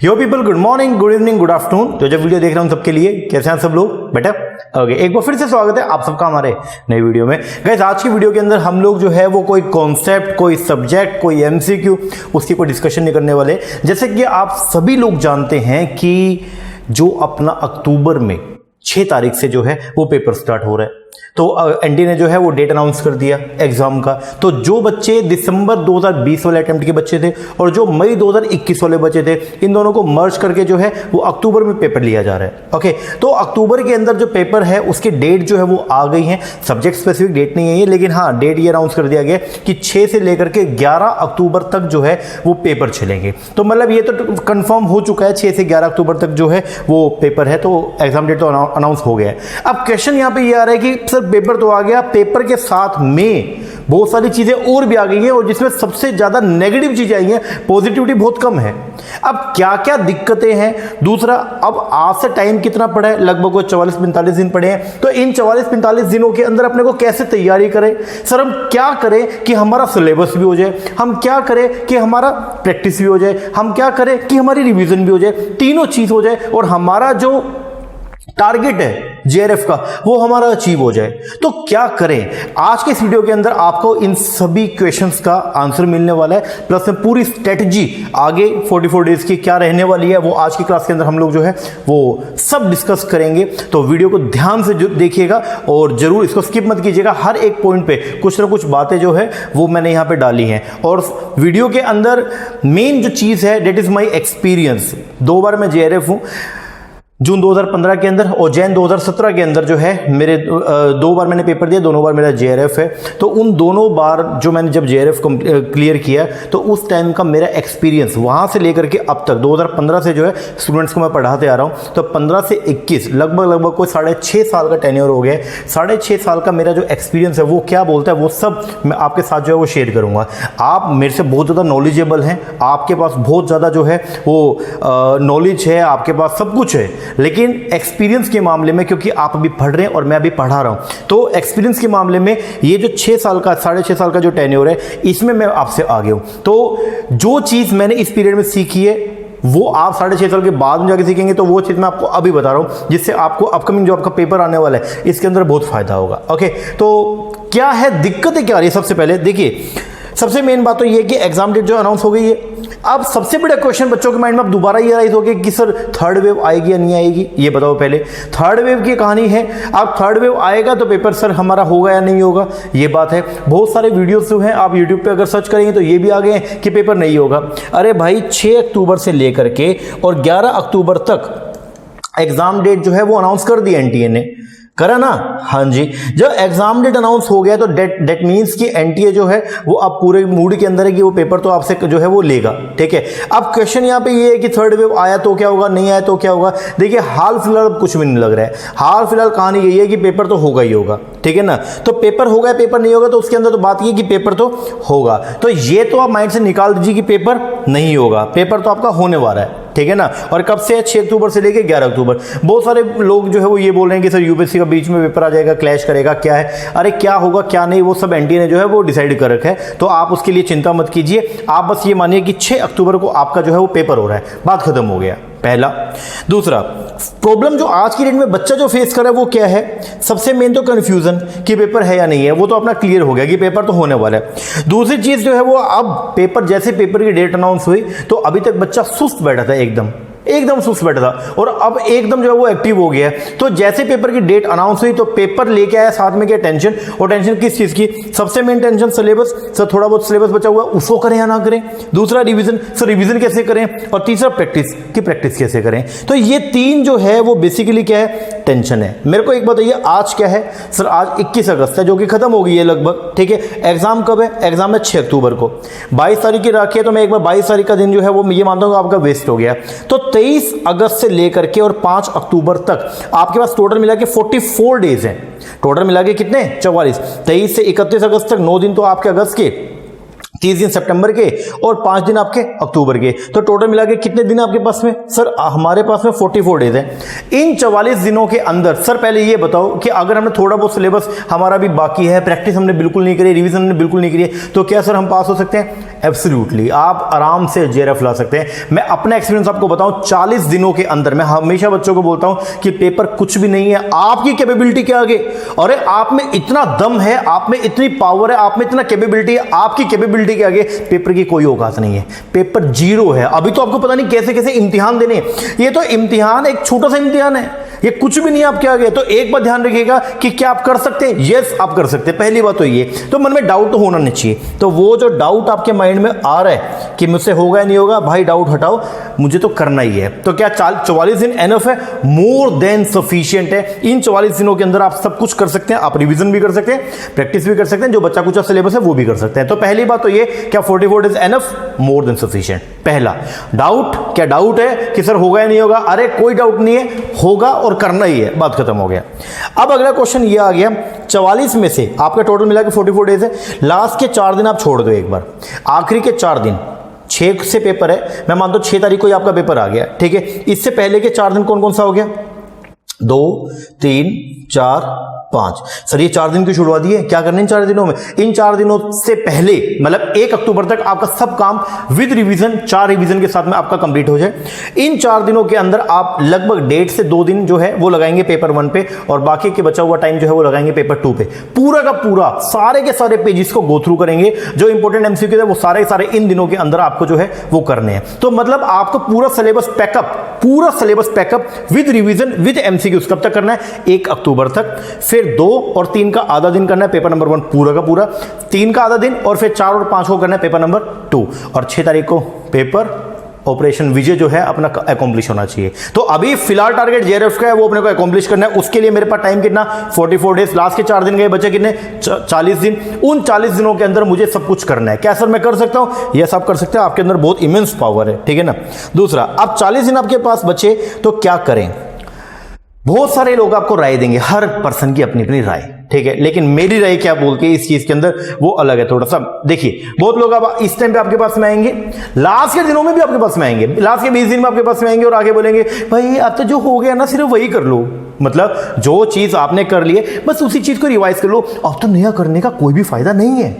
यो people, good morning, good evening, good afternoon. तो जब video देख रहे हैं सबके लिए कैसे हैं सब लोग बेटा? ओके, एक बार फिर से स्वागत है आप सबका हमारे नई वीडियो में। गाइस, आज की वीडियो के अंदर हम लोग जो है वो कोई कॉन्सेप्ट, कोई सब्जेक्ट, कोई एमसीक्यू, उसकी कोई डिस्कशन नहीं करने वाले। जैसे कि आप सभी लोग जानते हैं कि जो अपना अक्टूबर में 6 तारीख से जो है वो पेपर स्टार्ट हो रहा है, तो एनडीए ने जो है वो डेट अनाउंस कर दिया एग्जाम का। तो जो बच्चे दिसंबर 2020 वाले अटेम्प्ट के बच्चे थे और जो मई 2021 वाले बच्चे थे, इन दोनों को मर्ज करके जो है वो अक्टूबर में पेपर लिया जा रहा है। ओके, तो अक्टूबर के अंदर जो पेपर है उसकी डेट जो है वो आ गई है। सब्जेक्ट स्पेसिफिक डेट नहीं है ये, लेकिन हाँ डेट ये अनाउंस कर दिया गया कि 6 से लेकर के 11 अक्टूबर तक जो है वो पेपर चलेंगे। तो मतलब ये तो कंफर्म हो चुका है 6 से 11 अक्टूबर तक जो है वो पेपर है, तो एग्जाम डेट तो अनाउंस हो गया है। अब क्वेश्चन यहाँ पे ये आ रहा है कि सर पेपर तो आ गया, पेपर के साथ में बहुत सारी चीजें और भी आ गई हैं और जिसमें सबसे ज्यादा नेगेटिव चीजें आई हैं, पॉजिटिविटी बहुत कम है। अब क्या क्या दिक्कतें हैं? दूसरा, अब आज से टाइम कितना पड़ा है? लगभग 44-45 दिन पड़े हैं। तो इन 44-45 दिनों के अंदर अपने को कैसे तैयारी करें? सर हम क्या करें कि हमारा सिलेबस भी हो जाए, हम क्या करें कि हमारा प्रैक्टिस भी हो जाए, हम क्या करें कि हमारी रिवीजन भी हो जाए, तीनों चीज हो जाए और हमारा जो टारगेट है जेआरएफ का वो हमारा अचीव हो जाए। तो क्या करें? आज के इस वीडियो के अंदर आपको इन सभी क्वेश्चंस का आंसर मिलने वाला है, प्लस में पूरी स्ट्रेटजी आगे 44 डेज की क्या रहने वाली है वो आज की क्लास के अंदर हम लोग जो है वो सब डिस्कस करेंगे। तो वीडियो को ध्यान से देखिएगा और जरूर इसको स्किप मत कीजिएगा। हर एक पॉइंट पे कुछ ना कुछ बातें जो है वो मैंने यहाँ पे डाली हैं और वीडियो के अंदर मेन जो चीज है डेट इज माई एक्सपीरियंस। 2 बार मैं जेआरएफ हूँ, जून 2015 के अंदर और जैन 2017 के अंदर जो है मेरे 2 बार मैंने पेपर दिया, दोनों बार मेरा जेआरएफ है। तो उन दोनों बार जो मैंने जब जेआरएफ क्लियर किया तो उस टाइम का मेरा एक्सपीरियंस वहाँ से लेकर के अब तक 2015 से जो है स्टूडेंट्स को मैं पढ़ाते आ रहा हूँ। तो 15 से 21 लगभग कोई 6.5 साल का टेन्योर हो गया है। 6.5 साल का मेरा जो एक्सपीरियंस है वो क्या बोलता है वो सब मैं आपके साथ जो है वो शेयर करूँगा। आप मेरे से बहुत ज़्यादा नॉलेजेबल हैं, आपके पास बहुत ज़्यादा जो है वो नॉलेज है, आपके पास सब कुछ है, लेकिन एक्सपीरियंस के मामले में क्योंकि आप अभी पढ़ रहे हैं और मैं अभी पढ़ा रहा हूं, तो एक्सपीरियंस के मामले में ये जो 6 साल का 6.5 साल का जो टेन्योर है इसमें मैं आपसे आगे हूं। तो जो चीज मैंने इस पीरियड में सीखी है वो आप 6.5 साल के बाद में जाके सीखेंगे। तो वो चीज मैं आपको अभी बता रहा हूं जिससे आपको अपकमिंग जो आपका पेपर आने वाला है इसके अंदर बहुत फायदा होगा। ओके, तो क्या है, दिक्कतें क्या आ रही है? सबसे पहले देखिए, सबसे मेन बात तो ये है कि एग्जाम डेट जो अनाउंस हो गई है। अब सबसे बड़ा क्वेश्चन बच्चों के माइंड में अब दोबारा ये राइज हो गया कि सर थर्ड वेव आएगी या नहीं आएगी, ये बताओ पहले। थर्ड वेव की कहानी है, अब थर्ड वेव आएगा तो पेपर सर हमारा होगा या नहीं होगा, ये बात है। बहुत सारे वीडियोस जो हैं आप यूट्यूब पे अगर सर्च करेंगे तो ये भी आ गए हैं कि पेपर नहीं होगा। अरे भाई, 6 अक्टूबर से लेकर के और 11 अक्टूबर तक एग्जाम डेट जो है वो अनाउंस कर दी एनटीए ने, करा ना? हाँ जी, जब एग्जाम डेट अनाउंस हो गया तो डेट मींस कि एनटीए जो है वो अब पूरे मूड के अंदर है कि वो पेपर तो आपसे जो है वो लेगा। ठीक है, अब क्वेश्चन यहाँ पे ये है कि थर्ड वेव आया तो क्या होगा, नहीं आया तो क्या होगा। देखिए, हाल फिलहाल कुछ भी नहीं लग रहा है। हाल फिलहाल कहानी यही है कि पेपर तो होगा ही होगा। ठीक है ना? तो पेपर होगा, पेपर नहीं होगा, तो उसके अंदर तो बात ये कि पेपर तो होगा। तो ये तो आप माइंड से निकाल दीजिए कि पेपर नहीं होगा, पेपर तो आपका होने वाला है। ठीक है ना? और कब से है? 6 अक्टूबर से लेके 11 अक्टूबर। बहुत सारे लोग जो है वो ये बोल रहे हैं कि सर यूपीएससी का बीच में पेपर आ जाएगा, क्लैश करेगा, क्या है? अरे क्या होगा क्या नहीं वो सब एनटीए ने जो है वो डिसाइड कर रखा है, तो आप उसके लिए चिंता मत कीजिए। आप बस ये मानिए कि 6 अक्टूबर को आपका जो है वो पेपर हो रहा है, बात खत्म हो गया। पहला। दूसरा प्रॉब्लम जो आज की डेट में बच्चा जो फेस कर रहा है वो क्या है? सबसे मेन तो कंफ्यूजन कि पेपर है या नहीं है, वो तो अपना क्लियर हो गया कि पेपर तो होने वाला है। दूसरी चीज जो है वो अब पेपर, जैसे पेपर की डेट अनाउंस हुई तो अभी तक बच्चा सुस्त बैठा था, एकदम सुस्त बैठा था और अब एकदम जो है वो एक्टिव हो गया है। तो जैसे पेपर की डेट अनाउंस हुई तो पेपर लेके आया, साथ में क्या टेंशन, और टेंशन किस चीज की? सबसे मेन टेंशन सिलेबस। सर थोड़ा बहुत सिलेबस बचा हुआ है उसको करें या ना करें। दूसरा रिवीजन, सर रिवीजन कैसे करें। और तीसरा प्रैक्टिस कैसे करें। तो ये 3 जो है वो बेसिकली क्या है? टेंशन है। मेरे को एक बताइए, आज क्या है? सर आज 21 अगस्त है, जो कि खत्म हो गई है लगभग। ठीक है, एग्जाम कब है? एग्जाम है 6 अक्टूबर को। 22 तारीख की राखी है, तो मैं एक बार 22 तारीख का दिन जो है वो ये मानता हूँ आपका वेस्ट हो गया। तो 23 अगस्त से लेकर के और 5 अक्टूबर तक आपके पास टोटल मिला के 44 डेज हैं। टोटल मिला के कितने? 44। 23 से 31 अगस्त तक 9 दिन तो आपके अगस्त के 30 दिन सितंबर के और 5 दिन आपके अक्टूबर के, तो टोटल मिला के कितने दिन आपके पास में? सर हमारे पास में 44 डेज है। इन 44 दिनों के अंदर सर पहले ये बताओ कि अगर हमने थोड़ा बहुत सिलेबस हमारा भी बाकी है, प्रैक्टिस हमने बिल्कुल नहीं करी, रिवीजन हमने बिल्कुल नहीं करी है, तो क्या सर हम पास हो सकते हैं? एब्सोल्युटली, आप आराम से जेआरएफ ला सकते हैं। मैं अपना एक्सपीरियंस आपको बताऊं, 40 दिनों के अंदर मैं हमेशा बच्चों को बोलता हूं कि पेपर कुछ भी नहीं है आपकी कैपेबिलिटी के आगे। अरे आप में इतना दम है, आप में इतनी पावर है, आप में इतना कैपेबिलिटी है, आपकी कैपेबिलिटी के आगे पेपर की कोई औकात नहीं है। पेपर जीरो है। अभी तो आपको पता नहीं कैसे कैसे इम्तिहान देने, ये तो इम्तिहान एक छोटा सा इम्तिहान है, ये कुछ भी नहीं आपके आगे। तो एक बात ध्यान रखिएगा कि क्या आप कर सकते हैं? यस आप कर सकते हैं। पहली बात तो ये, तो मन में डाउट तो होना नहीं चाहिए। तो वो जो डाउट आपके माइंड में आ रहा है कि मुझसे होगा या नहीं होगा, भाई डाउट हटाओ, मुझे तो करना ही है। तो क्या 44 दिन एनफ है? मोर देन सफिशिएंट है। इन 44 दिनों के अंदर आप सब कुछ कर सकते हैं। आप रिवीजन भी कर सकते हैं, प्रैक्टिस भी कर सकते हैं, जो बच्चा कुछ सिलेबस है वो भी कर सकते हैं। तो पहली बात तो ये, क्या 44 days enough? More than sufficient. पहला डाउट, क्या डाउट है कि सर होगा या नहीं होगा? अरे कोई डाउट नहीं है, होगा और करना ही है, बात खत्म हो गया। अब अगला क्वेश्चन ये आ गया, 44 में से आपका टोटल मिला के 44 डेज है, लास्ट के 4 दिन आप छोड़ दो एक बार, आखिरी के 4 दिन, 6 से पेपर है, मैं मानता हूं 6 तारीख को ही आपका पेपर आ गया, ठीक है। इससे पहले के 4 दिन कौन कौन सा हो गया? 2, 3, 4, 5। सर ये 4 दिन की शुरुआत है, क्या करना है इन 4 दिनों में? इन 4 दिनों से पहले मतलब 1 अक्टूबर तक आपका सब काम विद रिवीजन, 4 रिवीजन के साथ में आपका कंप्लीट हो जाए। इन 4 दिनों के अंदर आप लगभग 1.5 से 2 दिन जो है वो लगाएंगे पेपर 1 पे, और बाकी के बचा हुआ टाइम जो है वो लगाएंगे पेपर 2 पे। पूरा का पूरा सारे के सारे पेजेस को गो थ्रू करेंगे, जो इंपॉर्टेंट एमसीक्यू है वो सारे सारे इन दिनों के अंदर आपको जो है वो करने हैं। तो मतलब आपको पूरा syllabus pack up with revision with MCQs कब तक करना है? 1 अक्टूबर तक। फिर 2 और 3 का आधा दिन करना है पेपर नंबर 1 पूरा का पूरा, 3 का आधा दिन, और फिर 4 और 5 को करना है पेपर नंबर 2, और 6 तारीख को पेपर ऑपरेशन विजय जो है अपना अकॉम्प्लिश होना चाहिए। तो अभी फिलहाल टारगेट जेआरएफ का है, वो अपने को अकॉम्प्लिश करना है। उसके लिए मेरे पास टाइम कितना? 44 डेज। लास्ट के 4 दिन गए, बचे कितने? 40 दिन। उन 40 दिनों के अंदर मुझे सब कुछ करना है। क्या सर मैं कर सकता हूं? यस आप कर सकते हैं, आपके अंदर बहुत इमेंस पावर है, ठीक है ना। दूसरा, अब 40 दिन आपके पास बचे तो क्या करें? बहुत सारे लोग आपको राय देंगे, हर पर्सन की अपनी अपनी राय, ठीक है, लेकिन मेरी राय क्या बोलती है इस चीज के अंदर वो अलग है थोड़ा सा। देखिए बहुत लोग अब इस टाइम पे आपके पास में आएंगे, लास्ट के दिनों में भी आपके पास में आएंगे, लास्ट के 20 दिन में आपके पास में आएंगे और आगे बोलेंगे भाई अब तो जो हो गया ना सिर्फ वही कर लो। मतलब जो चीज आपने कर ली है बस उसी चीज को रिवाइज कर लो, अब तो नया करने का कोई भी फायदा नहीं है,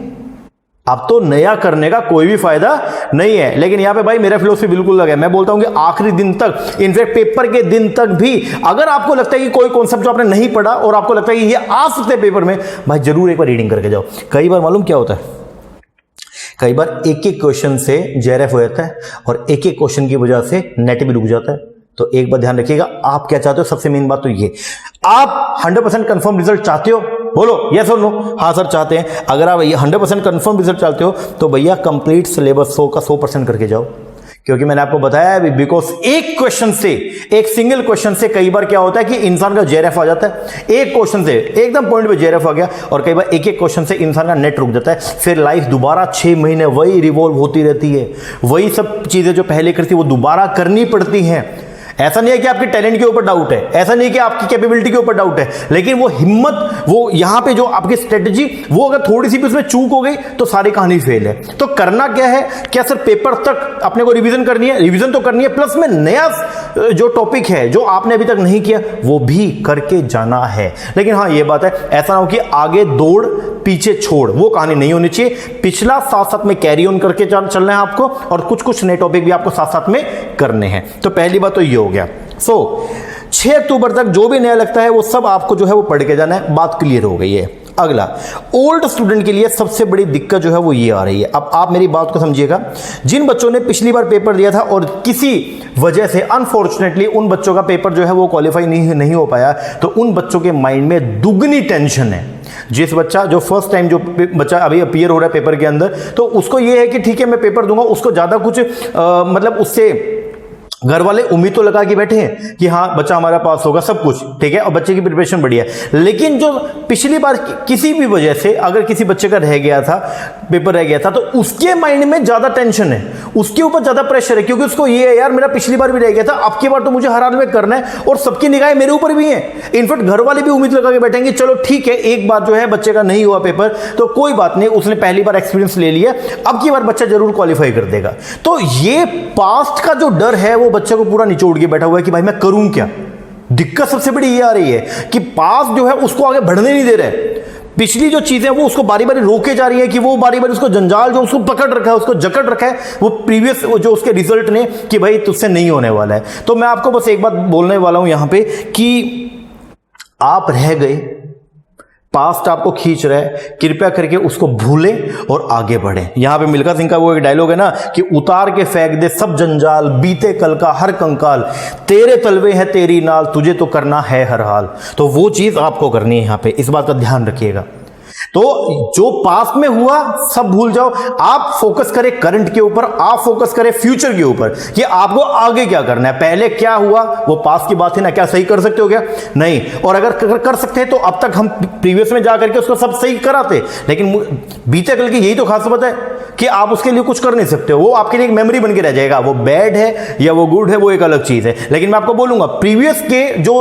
अब तो नया करने का कोई भी फायदा नहीं है। लेकिन यहां पे भाई मेरा फिलोसफी बिल्कुल अलग है। मैं बोलता हूं कि आखिरी दिन तक, इनफैक्ट पेपर के दिन तक भी अगर आपको लगता है कि कोई कॉन्सेप्ट जो आपने नहीं पढ़ा और आपको लगता है कि ये आ सकते हैं पेपर में, भाई जरूर एक बार रीडिंग करके जाओ। कई बार मालूम क्या होता है, कई बार एक एक क्वेश्चन से जेआरएफ हो जाता है और एक एक क्वेश्चन की वजह से नेट भी रुक जाता है। तो एक बात ध्यान रखिएगा, आप क्या चाहते हो? सबसे मेन बात तो ये, आप 100% कंफर्म रिजल्ट चाहते हो? बोलो यस और नो। हाँ सर चाहते हैं। अगर आप ये 100% कंफर्म रिजल्ट चाहते हो तो भैया कंप्लीट सिलेबस 100 का 100% करके जाओ, क्योंकि मैंने आपको बताया है बिकॉज एक क्वेश्चन से, एक सिंगल क्वेश्चन से कई बार क्या होता है कि इंसान का जेआरएफ आ जाता है। एक क्वेश्चन से एकदम पॉइंट पे जेआरएफ आ गया और कई बार एक एक क्वेश्चन से इंसान का नेट रुक जाता है। फिर लाइफ दोबारा 6 महीने वही रिवॉल्व होती रहती है, वही सब चीजें जो पहले करती वो दोबारा करनी पड़ती हैं। ऐसा नहीं है कि आपके टैलेंट के ऊपर डाउट है, ऐसा नहीं है कि आपकी कैपेबिलिटी के ऊपर डाउट है, लेकिन वो हिम्मत, वो यहां पे जो आपकी स्ट्रेटजी, वो अगर थोड़ी सी भी उसमें चूक हो गई तो सारी कहानी फेल है। तो करना क्या है? क्या सर पेपर तक अपने को रिवीजन करनी है? रिवीजन तो करनी है, प्लस में नया जो टॉपिक है जो आपने अभी तक नहीं किया वो भी करके जाना है। लेकिन हाँ ये बात है, ऐसा ना हो कि आगे दौड़ पीछे छोड़, वो कहानी नहीं होनी चाहिए। पिछला साथ साथ में कैरी ऑन करके चलना है आपको, और कुछ कुछ नए टॉपिक भी आपको साथ साथ में करने हैं। तो पहली बात तो ये हो गया। 6 अक्टूबर तक जो भी नया लगता है वो सब आपको जो है वो पढ़ के जाना है। बात क्लियर हो गई है। अगला, ओल्ड स्टूडेंट के लिए सबसे बड़ी दिक्कत जो है वो ये आ रही है। अब आप मेरी बात को समझिएगा, जिन बच्चों ने पिछली बार पेपर दिया था और किसी वजह से अनफॉर्चुनेटली उन बच्चों का पेपर जो है वो क्वालिफाई नहीं हो पाया, तो उन बच्चों के माइंड में दुगनी टेंशन है। जिस बच्चा जो फर्स्ट टाइम जो बच्चा अभी अपीयर हो रहा है पेपर के अंदर, तो उसको ये है कि ठीक है मैं पेपर दूंगा, उसको ज्यादा कुछ मतलब उससे घर वाले उम्मीद तो लगा के बैठे हैं कि हाँ बच्चा हमारा पास होगा सब कुछ ठीक है और बच्चे की प्रिपरेशन बढ़िया है, लेकिन जो पिछली बार किसी भी वजह से अगर किसी बच्चे का रह गया था, पेपर रह गया था, तो उसके माइंड में ज्यादा टेंशन है, उसके ऊपर ज्यादा प्रेशर है, क्योंकि उसको ये है यार मेरा पिछली बार भी रह गया था, अब की बार तो मुझे हर हाल में करना है और सबकी निगाहें मेरे ऊपर भी है। इनफैक्ट घर वाले भी उम्मीद लगा के बैठेंगे चलो ठीक है एक बार जो है बच्चे का नहीं हुआ पेपर तो कोई बात नहीं, उसने पहली बार एक्सपीरियंस ले लिया, अब की बार बच्चा जरूर क्वालिफाई कर देगा। तो ये पास्ट का जो डर है वो बच्चे को पूरा निचोड़ के बैठा हुआ है कि भाई मैं करूं क्या। दिक्कत सबसे बड़ी ये आ रही है कि पास्ट जो है उसको आगे बढ़ने नहीं दे रहे, पिछली जो चीजें वो उसको बारी बारी रोके जा रही है कि वो बारी बारी उसको जंजाल जो उसको पकड़ रखा है, उसको जकड़ रखा है, वो प्रीवियस जो उसके रिजल्ट ने कि भाई तुझसे नहीं होने वाला है। तो मैं आपको बस एक बात बोलने वाला हूं यहां पे कि आप रह गए, पास्ट आपको खींच रहा है, कृपया करके उसको भूलें और आगे बढ़ें। यहां पे मिल्खा सिंह का वो एक डायलॉग है ना कि उतार के फेंक दे सब जंजाल, बीते कल का हर कंकाल, तेरे तलवे है तेरी नाल, तुझे तो करना है हर हाल। तो वो चीज आपको करनी है, यहां पे इस बात का ध्यान रखिएगा। तो जो पास्ट में हुआ सब भूल जाओ, आप फोकस करें करंट के ऊपर, आप फोकस करें फ्यूचर के ऊपर कि आपको आगे क्या करना है। पहले क्या हुआ वो पास्ट की बात है ना, क्या सही कर सकते हो क्या? नहीं। और अगर कर सकते हैं तो अब तक हम प्रीवियस में जाकर के उसको सब सही कराते, लेकिन बीते कल की यही तो खास बात है कि आप उसके लिए कुछ कर नहीं सकते हो, वो आपके लिए एक मेमोरी बन के रह जाएगा। वो बैड है या वो गुड है वो एक अलग चीज है, लेकिन मैं आपको बोलूंगा प्रीवियस के जो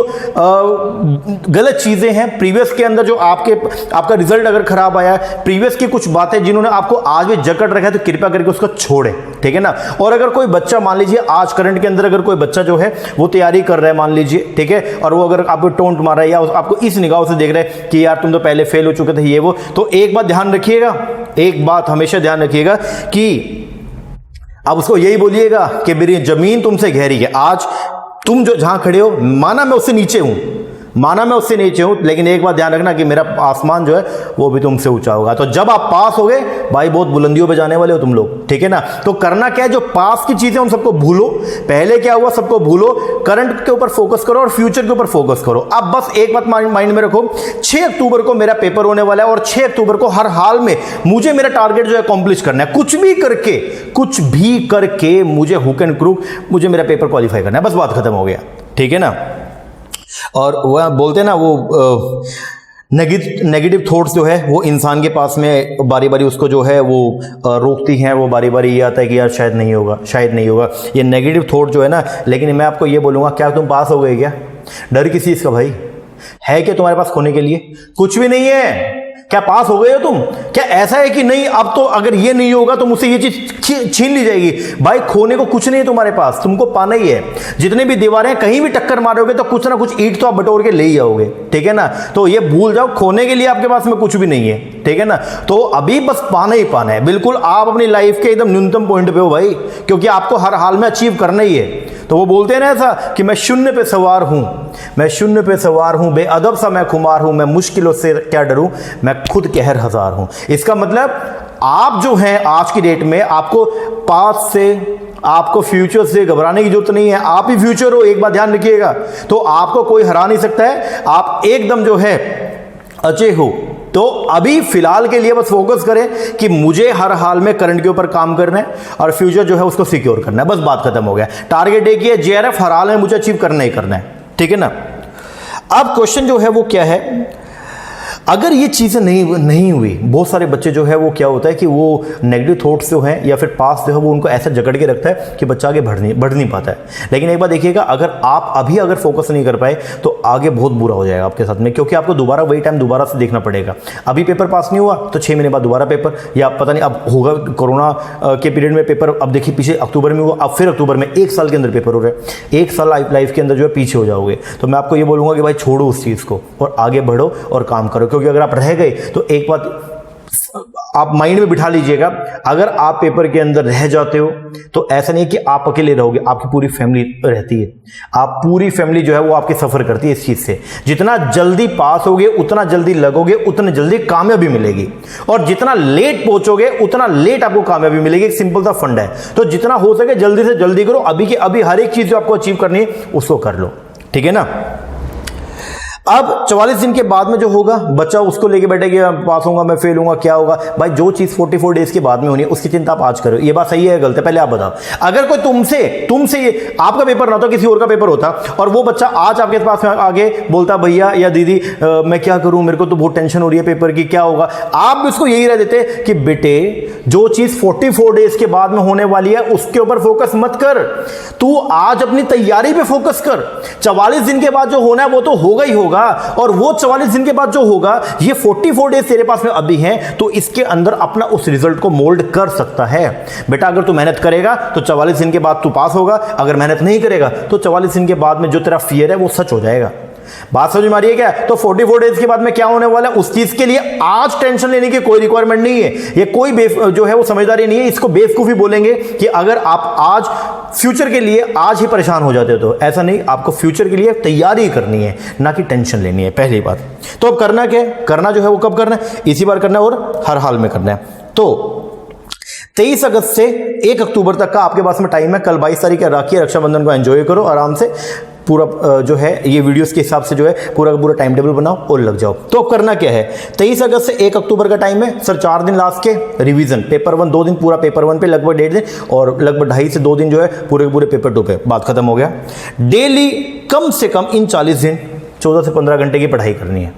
गलत चीजें हैं, प्रीवियस के अंदर जो आपका रिजल्ट अगर खराब आया है, प्रीवियस की कुछ बातें जिन्होंने आपको आज भी जकड़ रखा है, तो कृपया करके उसको छोड़े, ठीक है ना। और अगर कोई बच्चा मान लीजिए आज करंट के अंदर अगर कोई बच्चा जो है वो तैयारी कर रहा है मान लीजिए, ठीक है, और वो अगर आपको टोंट मार रहा है या आपको इस निगाह से देख रहा है कि यार तुम तो पहले फेल हो चुके थे ये वो, तो एक बात ध्यान रखिएगा, एक बात हमेशा ध्यान रखिएगा कि आप उसको यही बोलिएगा कि मेरी जमीन तुमसे गहरी है। आज तुम जो जहां खड़े हो, माना मैं उससे नीचे हूं, लेकिन एक बात ध्यान रखना कि मेरा आसमान जो है वो भी तुमसे ऊंचा होगा। तो जब आप पास हो गए भाई बहुत बुलंदियों पे जाने वाले हो तुम लोग, ठीक है ना। तो करना क्या है, जो पास की चीजें उन सबको भूलो, पहले क्या हुआ सबको भूलो, करंट के ऊपर फोकस करो और फ्यूचर के ऊपर फोकस करो। अब बस एक बात माइंड में रखो, 6 अक्टूबर को मेरा पेपर होने वाला है और 6 अक्टूबर को हर हाल में मुझे मेरा टारगेट जो है अकॉम्प्लिश करना है। कुछ भी करके मुझे हुक एंड क्रूक मुझे मेरा पेपर क्वालिफाई करना है, बस बात खत्म हो गया, ठीक है ना। और वह बोलते हैं ना वो नेगेटिव थॉट्स जो है वो इंसान के पास में बारी बारी उसको जो है वो रोकती हैं, वो बारी बारी ये आता है कि यार शायद नहीं होगा ये नेगेटिव थॉट जो है ना। लेकिन मैं आपको ये बोलूँगा, क्या तुम पास हो गए क्या? डर किस चीज़ का भाई है? क्या तुम्हारे पास खोने के लिए कुछ भी नहीं है? क्या पास हो गए हो तुम? क्या ऐसा है कि नहीं अब तो अगर ये नहीं होगा तो मुझसे ये चीज छीन ली जाएगी? भाई खोने को कुछ नहीं है तुम्हारे पास, तुमको पाना ही है। जितने भी दीवारें कहीं भी टक्कर मारोगे तो कुछ ना कुछ ईंट तो आप बटोर के ले ही आओगे, ठीक है ना। तो ये भूल जाओ, खोने के लिए आपके पास में कुछ भी नहीं है, ठीक है ना। तो अभी बस पाना ही पाना है। बिल्कुल आप अपनी लाइफ के एकदम न्यूनतम पॉइंट पे हो भाई, क्योंकि आपको हर हाल में अचीव करना ही है। तो वो बोलते हैं ना ऐसा कि मैं शून्य पे सवार हूं, बेअदब सा मैं खुमार हूं, मैं मुश्किलों से क्या डरूं, मैं खुद कहर हजार हूं। इसका मतलब आप जो हैं आज की डेट में आपको पास्ट से, आपको फ्यूचर से घबराने की जरूरत नहीं है। आप ही फ्यूचर हो, एक बात ध्यान रखिएगा। तो आपको कोई हरा नहीं सकता है, आप एकदम जो है अचे हो। तो अभी फिलहाल के लिए बस फोकस करें कि मुझे हर हाल में करंट के ऊपर काम करना है और फ्यूचर जो है उसको सिक्योर करना है, बस बात खत्म हो गया। टारगेट एक ही है, जेआरएफ हर हाल में मुझे अचीव करना ही करना है, ठीक है ना। अब क्वेश्चन जो है वो क्या है, अगर ये चीज़ें नहीं हुई, बहुत सारे बच्चे जो है वो क्या होता है कि वो नेगेटिव थॉट्स जो हैं या फिर पास्ट जो है वो उनको ऐसा जकड़ के रखता है कि बच्चा आगे बढ़ नहीं पाता है। लेकिन एक बात देखिएगा, अगर आप अभी फोकस नहीं कर पाए तो आगे बहुत बुरा हो जाएगा आपके साथ में, क्योंकि आपको दोबारा वही टाइम दोबारा से देखना पड़ेगा। अभी पेपर पास नहीं हुआ तो 6 महीने बाद दोबारा पेपर, या पता नहीं अब होगा कोरोना के पीरियड में पेपर। अब देखिए पीछे अक्टूबर में हुआ, अब फिर अक्टूबर में, 1 साल के अंदर पेपर हो रहे हैं। 1 साल लाइफ के अंदर जो है पीछे हो जाओगे। तो मैं आपको ये बोलूँगा कि भाई छोड़ो उस चीज़ को और आगे बढ़ो और काम करो, क्योंकि अगर आप रह गए तो एक बात आप माइंड में बिठा लीजिएगा, अगर आप पेपर के अंदर रह जाते हो तो ऐसा नहीं कि आप अकेले रहोगे, आपकी पूरी फैमिली रहती है। आप पूरी फैमिली जो है वो आपके सफर करती है इस चीज से। जितना जल्दी पास होगे, उतना जल्दी लगोगे, उतनी जल्दी कामयाबी मिलेगी, और जितना लेट पहुंचोगे उतना लेट आपको कामयाबी मिलेगी। एक सिंपल सा फंड है। तो जितना हो सके जल्दी से जल्दी करो, अभी की अभी हर एक चीज जो आपको अचीव करनी है उसको कर लो, ठीक है ना। अब 44 दिन के बाद में जो होगा बच्चा उसको लेके बैठेगा, पास होगा मैं फेल होगा क्या होगा। भाई जो चीज 44 डेज के बाद में होनी है उसकी चिंता आप आज करो। ये बात सही है गलत है पहले आप बताओ। अगर कोई तुमसे ये आपका पेपर ना होता किसी और का पेपर होता और वो बच्चा आज आपके पास में आगे बोलता भैया या दीदी मैं क्या करूं, मेरे को तो बहुत टेंशन हो रही है पेपर की, क्या होगा, आप भी उसको यही रह देते कि बेटे जो चीज 44 डेज के बाद में होने वाली है उसके ऊपर फोकस मत कर, तू आज अपनी तैयारी पे फोकस कर। 44 दिन के बाद जो होना है वो तो होगा ही होगा, और वो 44 दिन के बाद जो होगा ये 44 डेज तेरे पास में अभी हैं, तो इसके अंदर अपना उस रिजल्ट को मोल्ड कर सकता है। बेटा अगर तू मेहनत करेगा तो 44 दिन के बाद तू पास होगा, अगर मेहनत नहीं करेगा तो 44 दिन के बाद में जो तेरा फियर है वो सच हो जाएगा। बात समझ में आ रही है क्या? तो 44 डेज के बाद में क्या होने वाला है उस चीज के लिए आज टेंशन लेने की कोई रिक्वायरमेंट नहीं है। ये कोई जो है वो समझदारी नहीं है, इसको बेवकूफी बोलेंगे कि अगर आप आज फ्यूचर के लिए आज ही परेशान हो जाते हो तो ऐसा नहीं, आपको फ्यूचर के लिए तैयारी करनी है ना कि टेंशन लेनी है, पहली बात। तो अब करना क्या है? करना जो है वो कब करना है? इसी बार करना है और हर हाल में करना है। तो 23 अगस्त से 1 अक्टूबर तक का आपके पास में टाइम है। कल 22 तारीख है, राखी रक्षाबंधन को एंजॉय करो आराम से, पूरा जो है ये वीडियोस के हिसाब से जो है पूरा का पूरा टाइम टेबल बनाओ और लग जाओ। तो अब करना क्या है? 23 अगस्त से 1 अक्टूबर का टाइम है सर, 4 दिन लास्ट के रिवीजन, पेपर 1 2 दिन पूरा पेपर 1 पे लगभग 1.5 दिन और लगभग 2.5 से 2 दिन जो है पूरे पूरे पेपर 2 पे, बात खत्म हो गया। डेली कम से कम इन 40 दिन 14 से 15 घंटे की पढ़ाई करनी है,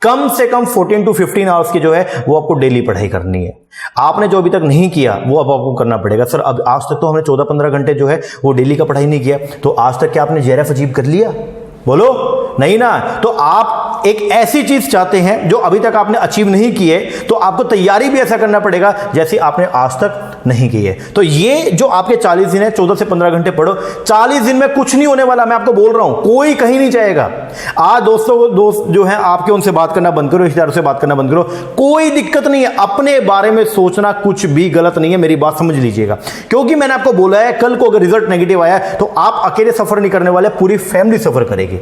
कम से कम 14 to 15 आवर्स की जो है वो आपको डेली पढ़ाई करनी है। आपने जो अभी तक नहीं किया वो अब आपको करना पड़ेगा। सर अब आज तक तो हमने 14-15 घंटे जो है वो डेली का पढ़ाई नहीं किया, तो आज तक क्या आपने JRF अचीव कर लिया? बोलो नहीं ना। तो आप एक ऐसी चीज चाहते हैं जो अभी तक आपने अचीव नहीं की है, तो आपको तैयारी भी ऐसा करना पड़ेगा जैसे आपने आज तक नहीं की है। तो ये जो आपके 40 दिन है 14 से 15 घंटे पढ़ो। 40 दिन में कुछ नहीं होने वाला, मैं आपको बोल रहा हूं, कोई कहीं नहीं जाएगा। आज दोस्त जो है आपके उनसे बात करना बंद करो, रिश्तेदारों से बात करना बंद करो, कोई दिक्कत नहीं है। अपने बारे में सोचना कुछ भी गलत नहीं है, मेरी बात समझ लीजिएगा। क्योंकि मैंने आपको बोला है कल को अगर रिजल्ट नेगेटिव आया तो आप अकेले सफर नहीं करने वाले, पूरी फैमिली सफर करेगी।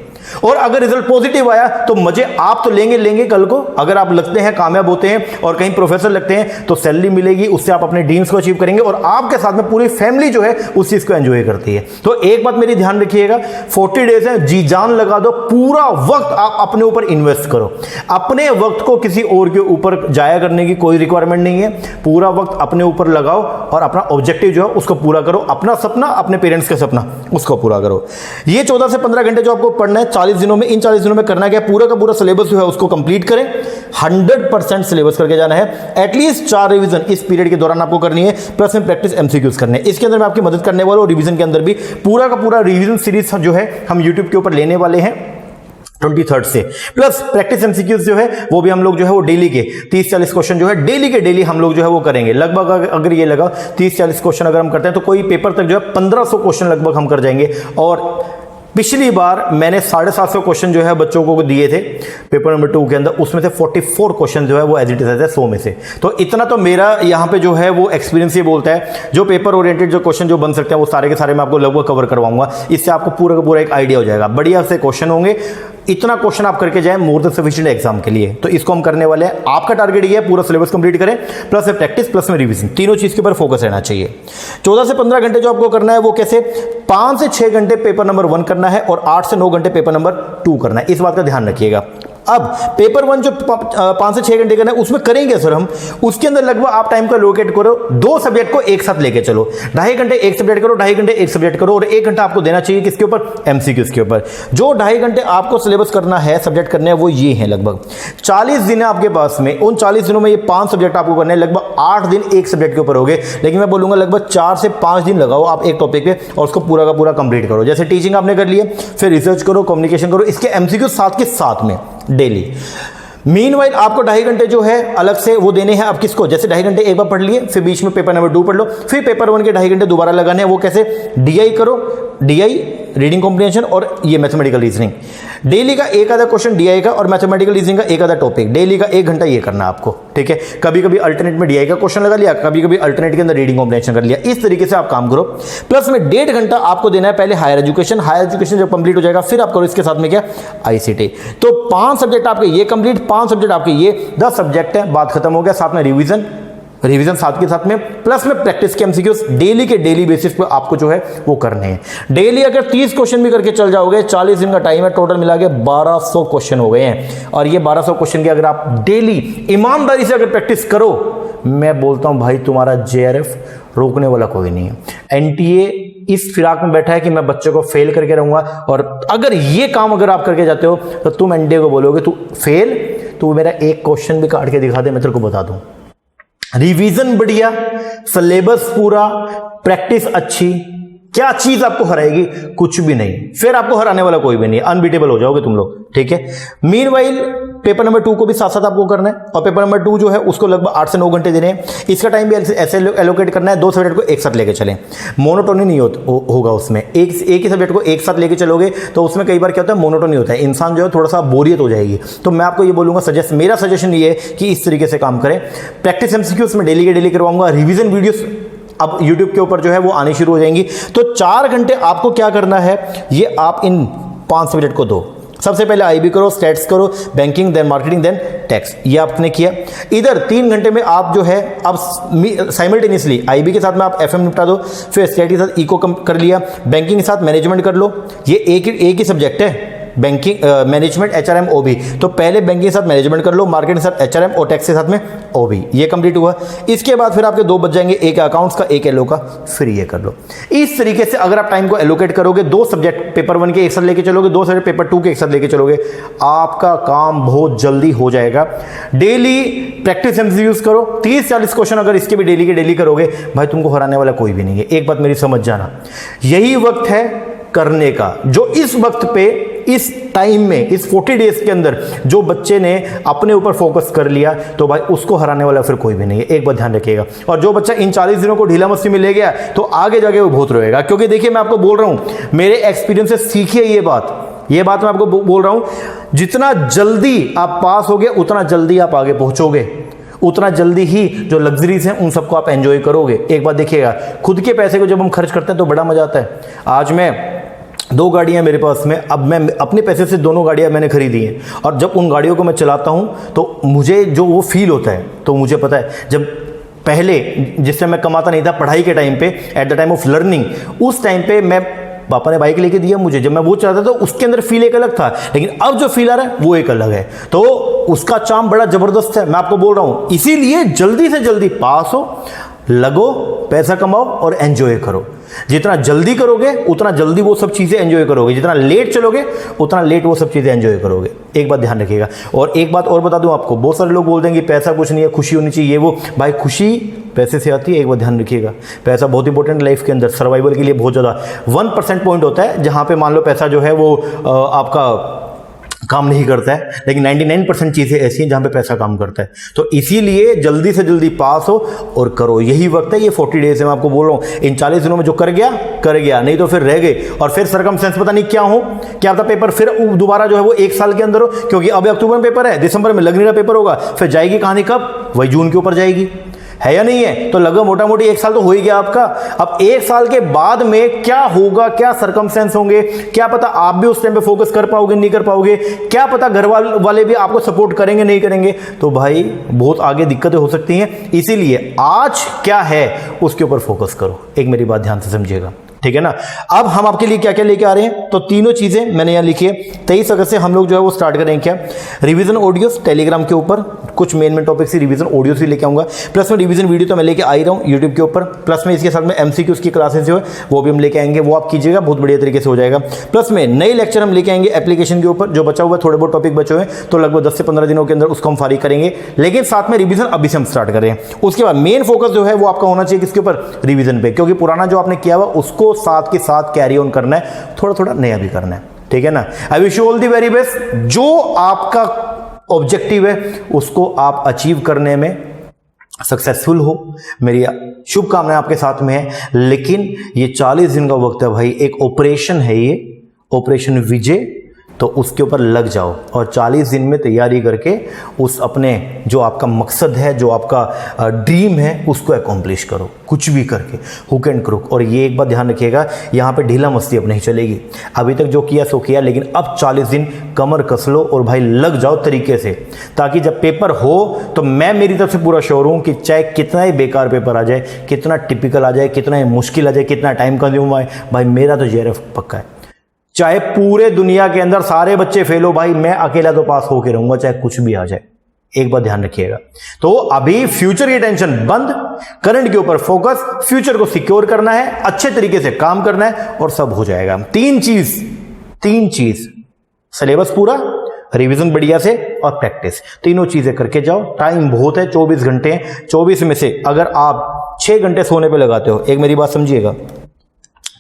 और अगर रिजल्ट पॉजिटिव आया तो मजे आप तो लेंगे कल को। अगर आप लगते हैं कामयाब होते हैं और कहीं प्रोफेसर लगते हैं तो सैलरी मिलेगी, उससे आप अपने ड्रीम्स को अचीव करेंगे और आपके साथ में पूरी फैमिली जो है उस चीज को एंजॉय करती है। तो एक बात मेरी ध्यान रखिएगा, 40 डेज है, जी जान लगा दो, पूरा वक्त आप अपने ऊपर इन्वेस्ट करो। अपने वक्त को किसी और के ऊपर जाया करने की कोई रिक्वायरमेंट नहीं है, पूरा वक्त अपने ऊपर लगाओ और अपना ऑब्जेक्टिव जो है उसको पूरा करो। अपना सपना, अपने पेरेंट्स का सपना, उसको पूरा करो। ये 14 से 15 घंटे जो आपको पढ़ना है 40 दिनों में, इन 40 दिनों में करना क्या है? पूरा का पूरा सिलेबस जो है उसको कंप्लीट करें, 100% सिलेबस करके जाना है। एटलीस्ट 4 रिवीजन इस पीरियड के दौरान आपको करनी है, प्लस में प्रैक्टिस MCQs करने हैं। इसके अंदर मैं आपकी मदद करने वाला हूं। रिवीजन के अंदर भी पूरा का पूरा रिवीजन सीरीज जो है हम यूट्यूब के ऊपर लेने वाले हैं 23 से, प्लस प्रैक्टिस MCQs जो है वो भी हम लोग जो है वो डेली के 30-40 क्वेश्चन जो है डेली के डेली हम लोग जो है वो करेंगे। लगभग अगर ये लगा 30-40 क्वेश्चन अगर हम करते हैं तो कोई पेपर तक जो है 1500 क्वेश्चन लगभग हम कर जाएंगे। और पिछली बार मैंने 750 क्वेश्चन जो है बच्चों को दिए थे पेपर नंबर 2 के अंदर, उसमें से 44 क्वेश्चन जो है वो एज इट इज है 100 में से। तो इतना तो मेरा यहाँ पे जो है वो एक्सपीरियंस ये बोलता है, जो पेपर ओरिएंटेड जो क्वेश्चन जो बन सकते हैं वो सारे के सारे मैं आपको लगभग कवर करवाऊंगा। इससे आपको पूरा का पूरा एक आइडिया हो जाएगा, बढ़िया से क्वेश्चन होंगे। इतना क्वेश्चन आप करके जाए मोर देन सफिशिएंट एग्जाम के लिए। तो इसको हम करने वाले हैं। आपका टारगेट ये है पूरा सिलेबस कंप्लीट करें, प्लस में प्रैक्टिस, प्लस में रिवीजन, तीनों चीज के ऊपर फोकस रहना चाहिए। 14 से 15 घंटे जो आपको करना है वो कैसे? 5 से 6 घंटे पेपर नंबर 1 करना है और 8 से 9 घंटे पेपर नंबर 2 करना है। इस बात का ध्यान रखिएगा। अब पेपर 1 जो 5 से 6 घंटे करना है उसमें करेंगे सर हम, उसके अंदर लगभग आप टाइम का लोकेट करो, 2 सब्जेक्ट को एक साथ लेके चलो। 2.5 घंटे एक सब्जेक्ट करो, 2.5 घंटे एक सब्जेक्ट करो और 1 घंटा आपको देना चाहिए किसके ऊपर? MCQs के ऊपर। जो 2.5 घंटे आपको सिलेबस करना है, सब्जेक्ट करने हैं, वो ये है। लगभग 40 दिन है आपके पास में, उन 40 दिनों में ये 5 सब्जेक्ट आपको करने हैं। लगभग 8 दिन एक सब्जेक्ट के ऊपर हो गए, लेकिन मैं बोलूंगा लगभग 4 से 5 दिन लगाओ आप एक टॉपिक पे और उसको पूरा का पूरा कंप्लीट करो। जैसे टीचिंग आपने कर लिया, फिर रिसर्च करो, कम्युनिकेशन करो, इसके MCQ साथ के साथ में डेली। मीनवाइल आपको 2.5 घंटे जो है अलग से वो देने हैं। अब किसको? जैसे 2.5 घंटे एक बार पढ़ लिए, फिर बीच में पेपर नंबर 2 पढ़ लो, फिर पेपर 1 के 2.5 घंटे दोबारा लगाने हैं। वो कैसे? DI करो, DI रीडिंग कॉम्प्रिहेंशन और ये मैथमेटिकल रीजनिंग। डेली का एक आधा क्वेश्चन DI का और मैथमेटिकल रीजनिंग का एक आधा टॉपिक, डेली का 1 घंटा ये करना आपको, ठीक है। कभी कभी अल्टरनेट में DI का क्वेश्चन लगा लिया, कभी कभी अल्टरनेट के अंदर रीडिंग कॉम्प्रिहेंशन कर लिया। इस तरीके से आप काम करो। प्लस में 1.5 घंटा आपको देना है पहले हायर एजुकेशन। हायर एजुकेशन जब कंप्लीट हो जाएगा फिर आप करो इसके साथ में क्या? ICT। तो 5 सब्जेक्ट आपके ये कंप्लीट, 5 सब्जेक्ट आपके ये, 10 सब्जेक्ट है, बात खत्म हो गया। साथ में रिवीजन, रिवीजन साथ के साथ में, प्लस में प्रैक्टिस के एमसीक्यूज डेली के डेली बेसिस पे आपको जो है वो करने हैं। डेली अगर 30 क्वेश्चन भी करके चल जाओगे, 40 दिन का टाइम है, टोटल मिला के 1200 क्वेश्चन हो गए हैं। और ये 1200 क्वेश्चन की अगर आप डेली ईमानदारी से अगर प्रैक्टिस करो, मैं बोलता हूं भाई तुम्हारा जेआरएफ रोकने वाला कोई नहीं है। एनटीए इस फिराक में बैठा है कि मैं बच्चों को फेल करके रहूंगा, और अगर ये काम अगर आप करके जाते हो तो तुम एनटीए को बोलोगे तू फेल, तू मेरा एक क्वेश्चन भी काट के दिखा दे, मैं तेरे को बता दूं। रिवीजन बढ़िया, सिलेबस पूरा, प्रैक्टिस अच्छी, क्या चीज आपको हराएगी? कुछ भी नहीं। फिर आपको हराने वाला कोई भी नहीं, अनबीटेबल हो जाओगे तुम लोग, ठीक है। मीनवाइल पेपर नंबर 2 को भी साथ साथ आपको करना है, और पेपर नंबर 2 जो है उसको लगभग 8 से 9 घंटे देने हैं। इसका टाइम भी ऐसे एलोकेट करना है, 2 सब्जेक्ट को एक साथ लेके चलें, मोनोटोनी नहीं होगा उसमें। एक ही सब्जेक्ट को एक साथ लेके चलोगे तो उसमें कई बार क्या होता है, मोनोटोनी होता है, इंसान जो है थोड़ा सा बोरियत हो जाएगी। तो मैं आपको ये बोलूंगा, मेरा सजेशन ये है कि इस तरीके से काम करें। प्रैक्टिस एमसीक्यूज में डेली के डेली करवाऊंगा, रिवीजन वीडियोस अब YouTube के ऊपर जो है वो आनी शुरू हो जाएंगी। तो 4 घंटे आपको क्या करना है, ये आप इन 5 सब्जेक्ट को दो। सबसे पहले आईबी करो, स्टैट्स करो, banking, then marketing, then tax, ये आपने किया। इधर 3 घंटे में आप जो है अब साइमल्टेनियसली आईबी के साथ में आप एफएम निपटा दो, फिर स्टैट के साथ इको कर लिया, बैंकिंग के साथ मैनेजमेंट कर लो। ये एक ही सब्जेक्ट है, बैंकिंग मैनेजमेंट एचआरएम ओबी। तो पहले बैंकिंग के साथ मैनेजमेंट कर लो, मार्केट के साथ एचआरएम और टैक्स के साथ में ओबी, ये कंप्लीट हुआ। इसके बाद फिर आपके 2 बच जाएंगे, एक अकाउंट्स का, एक एलो का, फिर ये कर लो। इस तरीके से अगर आप टाइम को एलोकेट करोगे, 2 सब्जेक्ट पेपर 1 के एक साथ लेके चलोगे, 2 सब्जेक्ट पेपर 2 के एक साथ लेके चलोगे, आपका काम बहुत जल्दी हो जाएगा। डेली प्रैक्टिस एमसीक्यूज करो, 30-40 क्वेश्चन अगर इसके भी डेली के डेली करोगे, भाई तुमको हराने वाला कोई भी नहीं है। एक बात मेरी समझ जाना, यही वक्त है करने का। जो इस वक्त पे, इस टाइम में, इस 40 डेज के अंदर जो बच्चे ने अपने ऊपर फोकस कर लिया, तो भाई उसको हराने वाला फिर कोई भी नहीं है। एक बात ध्यान रखिएगा। और जो बच्चा इन 40 दिनों को ढीला मस्ती में ले गया, तो आगे जाके वो बहुत रोएगा। क्योंकि देखिए, मैं आपको बोल रहा हूं, मेरे एक्सपीरियंस से सीखिए ये बात मैं आपको बोल रहा हूं, जितना जल्दी आप पास होगे उतना जल्दी आप आगे पहुंचोगे, उतना जल्दी ही जो लग्जरीज हैं उन सबको आप एंजॉय करोगे। एक बात देखिएगा, खुद के पैसे को जब हम खर्च करते हैं तो बड़ा मजा आता है। आज मैं 2 गाड़ियां मेरे पास में, अब मैं अपने पैसे से दोनों गाड़ियां मैंने खरीदी हैं, और जब उन गाड़ियों को मैं चलाता हूं तो मुझे जो वो फील होता है, तो मुझे पता है जब पहले जिस टाइम मैं कमाता नहीं था पढ़ाई के टाइम पे, at the time of learning, उस टाइम पे मैं, पापा ने बाइक लेके दिया मुझे, जब मैं वो चलाता था तो उसके अंदर फील एक अलग था, लेकिन अब जो फील आ रहा है वो एक अलग है। तो उसका चार्म बड़ा जबरदस्त है, मैं आपको बोल रहा हूं। इसीलिए जल्दी से जल्दी पास हो, लगो, पैसा कमाओ और एंजॉय करो। जितना जल्दी करोगे उतना जल्दी वो सब चीजें एंजॉय करोगे, जितना लेट चलोगे उतना लेट वो सब चीजें एंजॉय करोगे। एक बात ध्यान रखिएगा। और एक बात और बता दूं आपको, बहुत सारे लोग बोल देंगे पैसा कुछ नहीं है, खुशी होनी चाहिए, वो भाई खुशी पैसे से आती है। एक बात ध्यान रखिएगा, पैसा बहुत इंपॉर्टेंट लाइफ के अंदर, सर्वाइवल के लिए बहुत ज्यादा। 1% पॉइंट होता है जहां पे मान लो पैसा जो है वो आपका काम नहीं करता है, लेकिन 99% चीजें ऐसी हैं जहां पे पैसा काम करता है। तो इसीलिए जल्दी से जल्दी पास हो और करो, यही वक्त है। ये 40 डेज है, मैं आपको बोल रहा हूं। इन 40 दिनों में जो कर गया, नहीं तो फिर रह गए, और फिर सरकमस्टेंस पता नहीं क्या हो, क्या आपका पेपर फिर दोबारा जो है वो 1 साल के अंदर हो, क्योंकि अभी अक्टूबर में पेपर है, दिसंबर में लगने का पेपर होगा, फिर जाएगी कहानी कब, वही जून के ऊपर जाएगी, है या नहीं है। तो लगभग मोटा मोटी 1 साल तो हो ही गया आपका। अब 1 साल के बाद में क्या होगा, क्या सरकमस्टेंस होंगे, क्या पता आप भी उस टाइम पे फोकस कर पाओगे, नहीं कर पाओगे, क्या पता घर वाले भी आपको सपोर्ट करेंगे, नहीं करेंगे, तो भाई बहुत आगे दिक्कतें हो सकती हैं। इसीलिए आज क्या है उसके ऊपर फोकस करो। एक मेरी बात ध्यान से समझिएगा, ठीक है ना। अब हम आपके लिए क्या क्या लेके आ रहे हैं, तो तीनों चीजें मैंने यहां लिखी है। 23 अगस्त से हम लोग जो है वो स्टार्ट करेंगे क्या, रिवीजन ऑडियोस टेलीग्राम के ऊपर, कुछ मेन टॉपिक से रिवीजन ऑडियोस भी लेके आऊंगा, प्लस में रिवीजन वीडियो तो मैं लेके आ ही रहा हूं यूट्यूब के ऊपर, प्लस में इसके साथ में एमसीक्यूज की क्लासेस जो है वो भी हम लेके आएंगे, वो आप कीजिएगा, बहुत बढ़िया तरीके से हो जाएगा। प्लस में नए लेक्चर हम लेके आएंगे एप्लीकेशन के ऊपर, जो बचा हुआ थोड़े बहुत टॉपिक बचे हुए हैं, तो लगभग 10 से 15 दिनों के अंदर उसको हम फारिग करेंगे। लेकिन साथ में रिवीजन अभी से हम स्टार्ट करें। उसके बाद मेन फोकस जो है वो आपका होना चाहिए किसके ऊपर, रिवीजन पे, क्योंकि पुराना जो आपने किया हुआ उसको साथ के साथ कैरी ऑन करना है, थोड़ा थोड़ा नया भी करना है, ठीक है ना। आई wish you all the very best. जो आपका ऑब्जेक्टिव है उसको आप अचीव करने में सक्सेसफुल हो, मेरी शुभकामनाएं आपके साथ में है। लेकिन ये 40 दिन का वक्त है भाई, एक ऑपरेशन है, ये ऑपरेशन विजय तो उसके ऊपर लग जाओ और 40 दिन में तैयारी करके उस अपने जो आपका मकसद है, जो आपका ड्रीम है, उसको अकॉम्प्लिश करो, कुछ भी करके, हुक एंड क्रुक। और ये एक बात ध्यान रखिएगा, यहाँ पे ढीला मस्ती अब नहीं चलेगी। अभी तक जो किया सो किया, लेकिन अब 40 दिन कमर कस लो और भाई लग जाओ तरीके से, ताकि जब पेपर हो तो मैं मेरी तरफ से पूरा श्योर हूँ कि चाहे कितना ही बेकार पेपर आ जाए, कितना टिपिकल आ जाए, कितना ही मुश्किल आ जाए, कितना टाइम कंज्यूम आए, भाई मेरा तो जेआरएफ पक्का है। चाहे पूरे दुनिया के अंदर सारे बच्चे फेल हो, भाई मैं अकेला तो पास होके रहूंगा, चाहे कुछ भी आ जाए। एक बात ध्यान रखिएगा। तो अभी फ्यूचर की टेंशन बंद, करंट के ऊपर फोकस, फ्यूचर को सिक्योर करना है, अच्छे तरीके से काम करना है और सब हो जाएगा। तीन चीज, सिलेबस पूरा, रिवीजन बढ़िया से और प्रैक्टिस, तीनों चीजें करके जाओ। टाइम बहुत है, 24 घंटे हैं। 24 में से अगर आप 6 घंटे सोने पे लगाते हो, एक मेरी बात समझिएगा,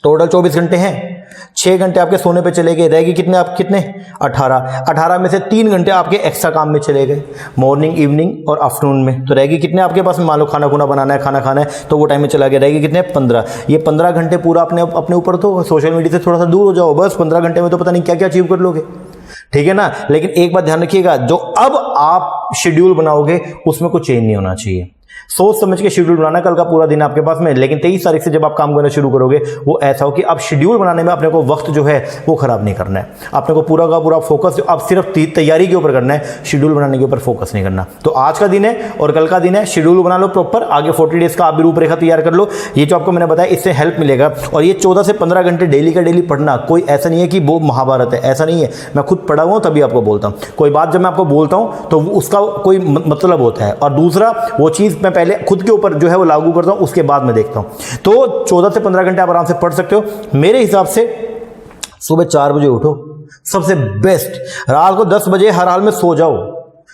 टोटल 24 घंटे हैं, 6 घंटे आपके सोने पे चले गए, रहेगी कितने 18 में से 3 घंटे आपके एक्स्ट्रा काम में चले गए, मॉर्निंग, इवनिंग और आफ्टरनून में। तो रहेगी कितने आपके पास, मान लो खाना खुना बनाना है, खाना खाना है, तो वो टाइम में चला गया, रहेगी कितने 15। ये 15 घंटे पूरा अपने ऊपर, तो सोशल मीडिया से थोड़ा सा दूर हो जाओ, बस 15 घंटे में तो पता नहीं क्या क्या अचीव कर लोगे, ठीक है ना। लेकिन एक बात ध्यान रखिएगा, जो अब आप शेड्यूल बनाओगे उसमें कुछ चेंज नहीं होना चाहिए। सोच समझ के शेड्यूल बनाना, कल का पूरा दिन आपके पास में, लेकिन 23 तारीख से जब आप काम करना शुरू करोगे वो ऐसा हो कि अब शेड्यूल बनाने में अपने को वक्त जो है वो खराब नहीं करना है, अपने को पूरा का पूरा फोकस अब सिर्फ तैयारी के ऊपर करना है, शेड्यूल बनाने के ऊपर फोकस नहीं करना। तो आज का दिन है और कल का दिन है, शेड्यूल बना लो प्रॉपर, आगे 40 डेज का आप भी रूपरेखा तैयार कर लो। ये जो आपको मैंने बताया इससे हेल्प मिलेगा। और ये 14 से 15 घंटे डेली का डेली पढ़ना, कोई ऐसा नहीं है कि वो महाभारत है, ऐसा नहीं है। मैं खुद पढ़ा हुआ हूं तभी आपको बोलता हूं, कोई बात जब मैं आपको बोलता हूं तो उसका कोई मतलब होता है, और दूसरा वो चीज मैं पहले खुद के ऊपर जो है वो लागू करता हूं, उसके बाद में देखता हूं। तो 14 से 15 घंटे आप आराम से पढ़ सकते हो। मेरे हिसाब से सुबह 4 बजे उठो, सबसे बेस्ट। रात को 10 बजे हर हाल में सो जाओ,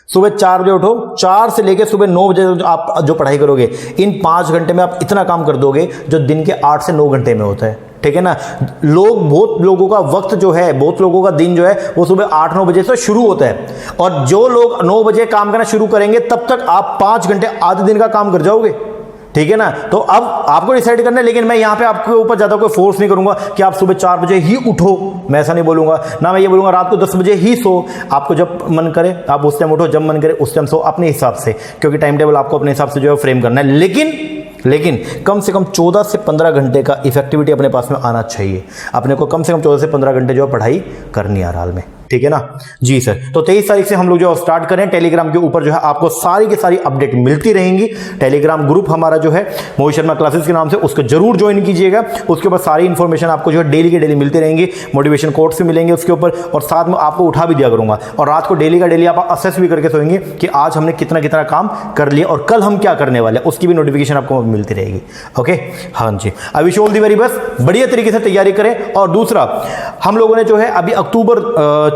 सुबह 4 बजे उठो, 4 से लेकर सुबह 9 बजे आप जो पढ़ाई करोगे, इन 5 घंटे में आप इतना काम कर दोगे जो दिन के 8 से 9 घंटे में होता है, ठीक है ना। बहुत लोगों का वक्त जो है, बहुत लोगों का दिन जो है वो सुबह 8-9 बजे से शुरू होता है, और जो लोग 9 बजे काम करना शुरू करेंगे तब तक आप 5 घंटे आधे दिन का काम कर जाओगे, ठीक है ना। तो अब आपको डिसाइड करना है, लेकिन मैं यहां पे आपके ऊपर ज्यादा कोई फोर्स नहीं करूंगा कि आप सुबह 4 बजे ही उठो, मैं ऐसा नहीं बोलूंगा ना। मैं ये बोलूंगा रात को 10 बजे ही सो, आपको जब मन करे आप उस टाइम उठो, जब मन करे उस टाइम सो, अपने हिसाब से, क्योंकि टाइम टेबल आपको अपने हिसाब से जो है फ्रेम करना है। लेकिन कम से कम 14 से 15 घंटे का इफेक्टिविटी अपने पास में आना चाहिए। अपने को कम से कम 14 से 15 घंटे जो है पढ़ाई करनी है हर हाल में, ठीक है ना जी सर। तो 23 तारीख से हम लोग जो स्टार्ट करें, टेलीग्राम के ऊपर जो है आपको सारी की सारी अपडेट मिलती रहेंगी। टेलीग्राम ग्रुप हमारा जो है मोहित शर्मा क्लासेस के नाम से, उसको जरूर ज्वाइन कीजिएगा। उसके ऊपर सारी इंफॉर्मेशन आपको जो है डेली के डेली मिलती रहेंगी, मोटिवेशन कोट्स भी मिलेंगे उसके ऊपर, और साथ में आपको उठा भी दिया करूंगा। और रात को डेली का डेली आप असेस भी करके सोएंगे कि आज हमने कितना कितना काम कर लिया और कल हम क्या करने वाले हैं, उसकी भी नोटिफिकेशन आपको मिलती रहेगी। ओके, हाँ जी। I wish you all the very best, बढ़िया तरीके से तैयारी करें। और दूसरा, हम लोगों ने जो है अभी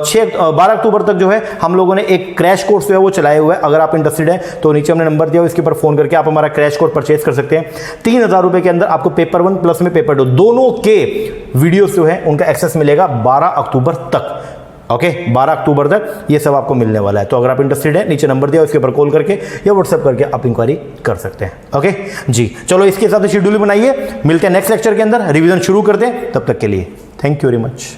12 अक्टूबर तक जो है हम लोगों ने एक क्रैश कोर्स जो है वो चलाए हुआ है। अगर आप इंटरेस्टेड हैं तो नीचे हमने नंबर दिया, इसके ऊपर फोन करके आप हमारा क्रैश कोर्स परचेज कर सकते हैं। 3000 रुपए के अंदर आपको पेपर 1 प्लस में पेपर 2 दोनों के वीडियोस जो है उनका एक्सेस मिलेगा 12 अक्टूबर तक। ओके, 12 अक्टूबर तक ये सब आपको मिलने वाला है। तो अगर आप इंटरेस्टेड हैं, नीचे नंबर दिया, उसके ऊपर कॉल करके या व्हाट्सएप करके आप इंक्वायरी कर सकते हैं। ओके जी, चलो इसके साथ शेड्यूल बनाइए, मिलते हैं नेक्स्ट लेक्चर के अंदर, रिवीजन शुरू करते हैं। तब तक के लिए थैंक यू वेरी मच।